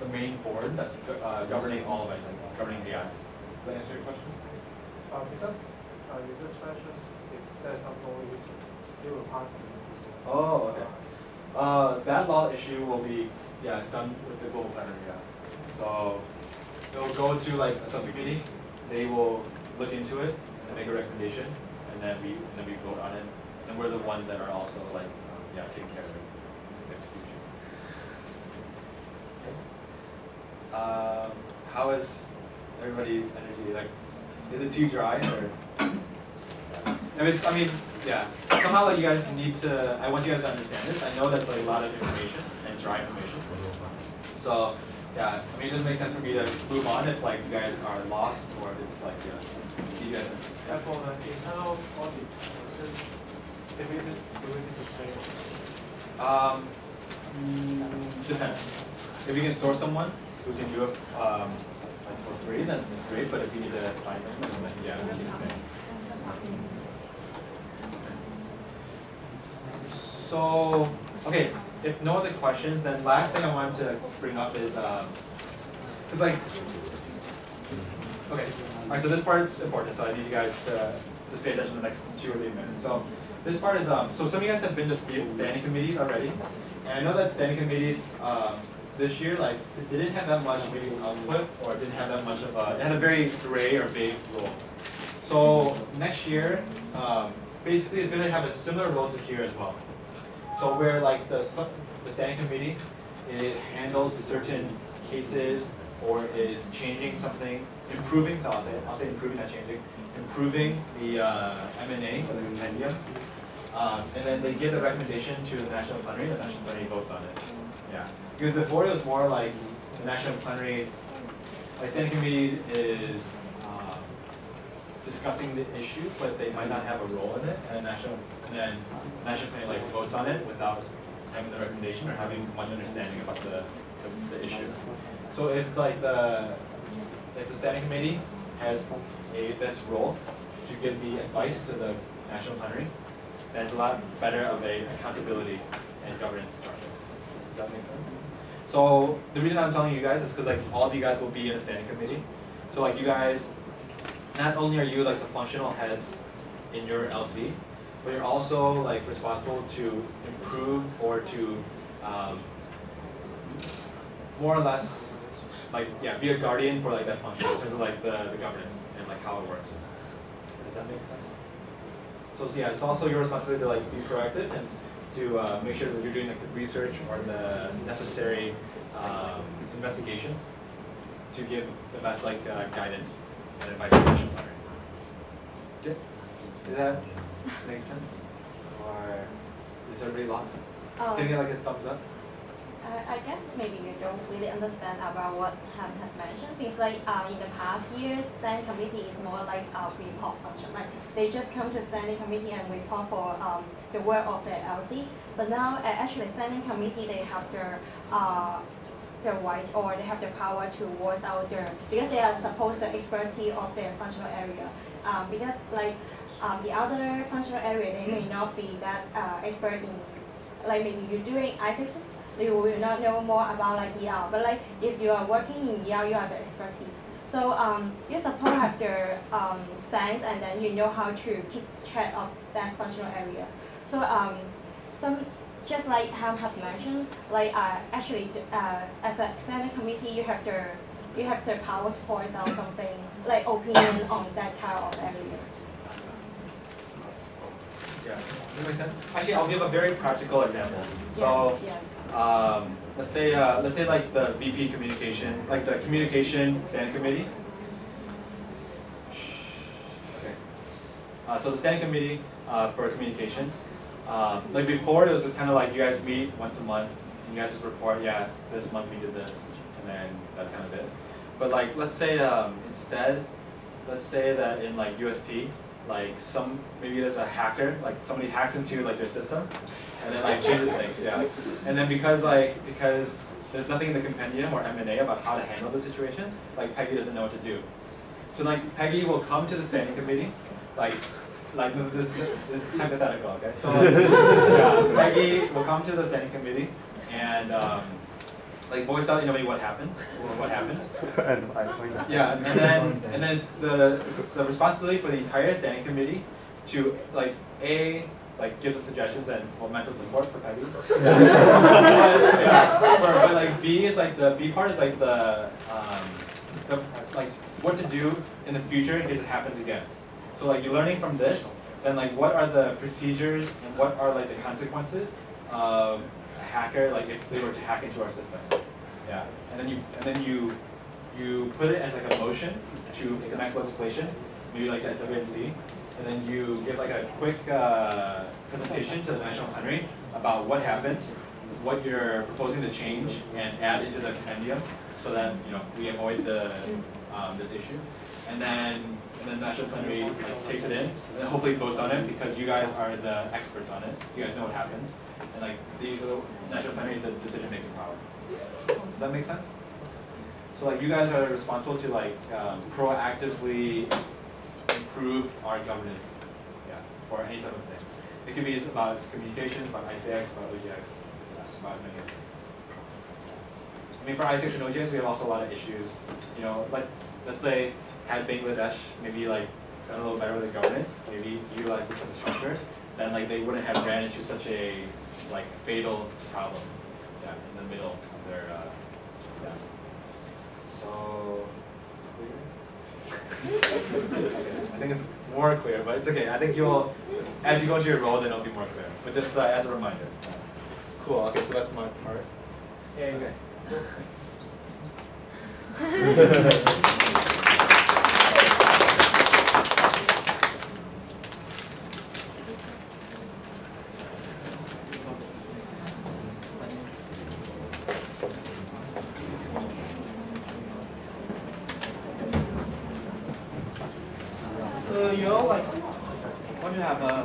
the main board that's governing all of it, governing AI. Does that answer your question? Because you just mentioned if there's some noise, it will pass. Oh, okay. That law issue will be done with the global plenary. Yeah. So it'll go to like a subcommittee. They will look into it and make a recommendation, and then we vote on it. And we're the ones that are also like taking care of it, execution. Okay. How is everybody's energy? Like, is it too dry or? Somehow like you guys need to, I want you guys to understand this. I know that's like a lot of information and dry information. So yeah, I mean it doesn't make sense for me to move on if like you guys are lost or if it's like, you guys. Yeah, for the internal audit, if we need to pay. Depends. If you can source someone who can do it like for free, then it's great. But if you need to find them, then yeah, we can pay. So, okay, if no other questions, then last thing I wanted to bring up is, because like, okay, all right, so this part is important, so I need you guys to just pay attention to the next 2 or 3 minutes. So this part is, so some of you guys have been to standing committees already, and I know that standing committees this year, like, they didn't have that much maybe output, or didn't have that much of it had a very gray or vague role. So next year, basically it's going to have a similar role to here as well. So where like the standing committee, it handles certain cases or is changing something, improving, so I'll say improving, not changing, improving the M&A or the compendium. And then they give the recommendation to the national plenary, the national plenary votes on it. Yeah. Because before it was more like the national plenary, like standing committee is discussing the issue, but they might not have a role in it, and then national plenary like votes on it without having the recommendation or having much understanding about the issue. So if like the standing committee has this role to give the advice to the national plenary, then it's a lot better of a accountability and governance structure. Does that make sense? So the reason I'm telling you guys is because like all of you guys will be in a standing committee. So like you guys, not only are you like the functional heads in your LC, but you're also like responsible to improve or to more or less like be a guardian for like that function in terms of like the governance and like how it works. Does that make sense? So yeah, it's also your responsibility to like be proactive and to make sure that you're doing like the research or the necessary investigation to give the best like guidance and advice to the national plenary. Okay? Does that make sense? Or is everybody lost? Can you get like a thumbs up? I guess maybe you don't really understand about what Ham has mentioned, because like in the past years, standing committee is more like a report function. Like they just come to standing committee and report for the work of the LC. But now actually standing committee, they have their rights or they have the power to voice out their, because they are supposed to expertise of their functional area. Because like the other functional area, they may not be that expert in, like maybe you're doing I6, you will not know more about like ER. But like if you are working in ER, you have the expertise. So you suppose have the sense, and then you know how to keep track of that functional area. So just like Ham have mentioned, like actually as a standing committee, you have the power to voice out something like opinion on that kind of area. Yeah, that makes sense. Actually, I'll give a very practical example. So, yes. let's say like the VP communication, like the communication standing committee. Okay. So the standing committee for communications. Like before, it was just kind of like you guys meet once a month, and you guys just report, yeah, this month we did this, and then that's kind of it. But like, let's say instead, let's say that in like UST, like maybe there's a hacker, like somebody hacks into like their system, and then like changes things, yeah. And then because there's nothing in the compendium or M&A about how to handle the situation, like Peggy doesn't know what to do. So like Peggy will come to the standing committee, like this is hypothetical, okay? So yeah, Peggy will come to the standing committee and like voice out in a way what happened or what happened. And I point out. Yeah, and then it's the responsibility for the entire standing committee to like give some suggestions and mental support for Patty. But like B is like the B part is like the like what to do in the future in case it happens again. So like you're learning from this, then like what are the procedures and what are like the consequences of a hacker, like if they were to hack into our system. Yeah. And then you put it as like a motion to the next legislation, maybe like at WNC, and then you give like a quick presentation to the National Plenary about what happened, what you're proposing to change and add into the compendium, so that we avoid the this issue. And then National Plenary like takes it in and then hopefully votes on it because you guys are the experts on it. You guys know what happened, and like these National Plenary is the decision-making power. Does that make sense? So like you guys are responsible to like proactively improve our governance, or any type of thing. It could be about communications, about ICX, about OGX, about many other things. I mean, for ICX and OGX, we have also a lot of issues. Like let's say had Bangladesh maybe like done a little better with the governance, maybe utilized this infrastructure, then like they wouldn't have ran into such a like fatal problem, in the middle of their So. I think it's more clear, but it's okay. I think you'll, as you go into your role, then it'll be more clear. But just as a reminder. Cool. Okay, so that's my part. Yeah, okay. So you all like want to have a